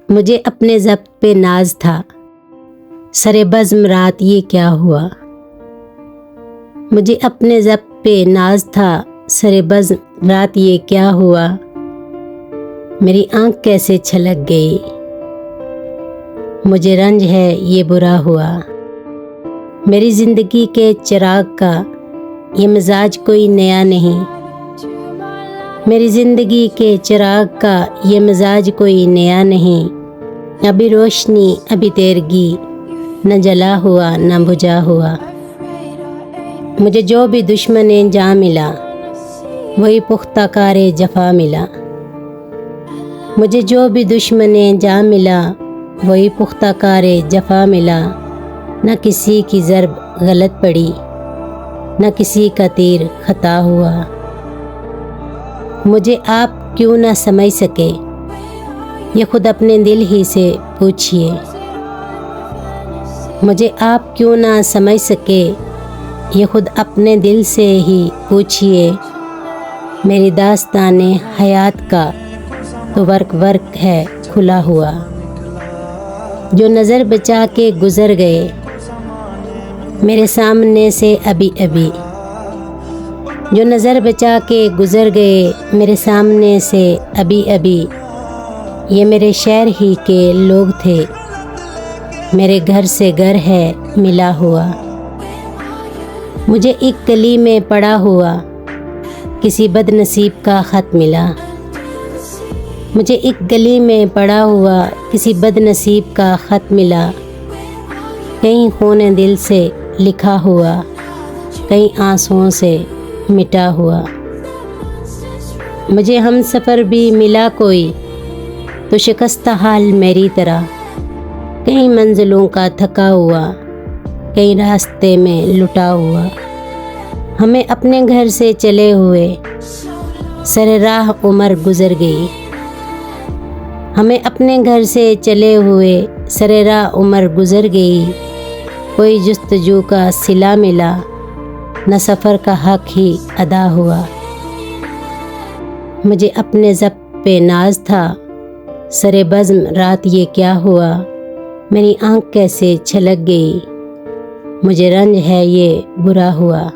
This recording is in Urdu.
مجھے اپنے ضبط پہ ناز تھا، سر بزم رات یہ کیا ہوا۔ مجھے اپنے ضبط پہ ناز تھا، سر بزم رات یہ کیا ہوا۔ میری آنکھ کیسے چھلک گئی، مجھے رنج ہے یہ برا ہوا۔ میری زندگی کے چراغ کا یہ مزاج کوئی نیا نہیں، میری زندگی کے چراغ کا یہ مزاج کوئی نیا نہیں۔ ابھی روشنی ابھی تیرگی، نہ جلا ہوا نہ بجھا ہوا۔ مجھے جو بھی دشمن جاں ملا، وہی پختہ کار جفا ملا۔ مجھے جو بھی دشمن جاں ملا، وہی پختہ کار جفا ملا۔ نہ کسی کی ضرب غلط پڑی، نہ کسی کا تیر خطا ہوا۔ مجھے آپ کیوں نہ سمجھ سکے، یہ خود اپنے دل ہی سے پوچھئے۔ مجھے آپ کیوں نہ سمجھ سکے، یہ خود اپنے دل سے ہی پوچھئے۔ میری داستان حیات کا تو ورق ورق ہے کھلا ہوا، جو نظر بچا کے گزر گئے میرے سامنے سے ابھی ابھی، جو نظر بچا کے گزر گئے میرے سامنے سے ابھی ابھی۔ یہ میرے شہر ہی کے لوگ تھے، میرے گھر سے گھر ہے ملا ہوا۔ مجھے ایک گلی میں پڑا ہوا کسی بد نصیب کا خط ملا، مجھے ایک گلی میں پڑا ہوا کسی بد نصیب کا خط ملا۔ کہیں خون دل سے لکھا ہوا، کہیں آنسوؤں سے مٹا ہوا۔ مجھے ہم سفر بھی ملا کوئی تو شکستہ حال میری طرح، کہیں منزلوں کا تھکا ہوا، کہیں راستے میں لٹا ہوا۔ ہمیں اپنے گھر سے چلے ہوئے سر راہ عمر گزر گئی، ہمیں اپنے گھر سے چلے ہوئے سر راہ عمر گزر گئی۔ کوئی جستجو کا صلہ ملا، نہ سفر کا حق ہی ادا ہوا۔ مجھے اپنے ضبط پہ ناز تھا، سر بزم رات یہ کیا ہوا۔ میری آنکھ کیسے چھلک گئی، مجھے رنج ہے یہ برا ہوا۔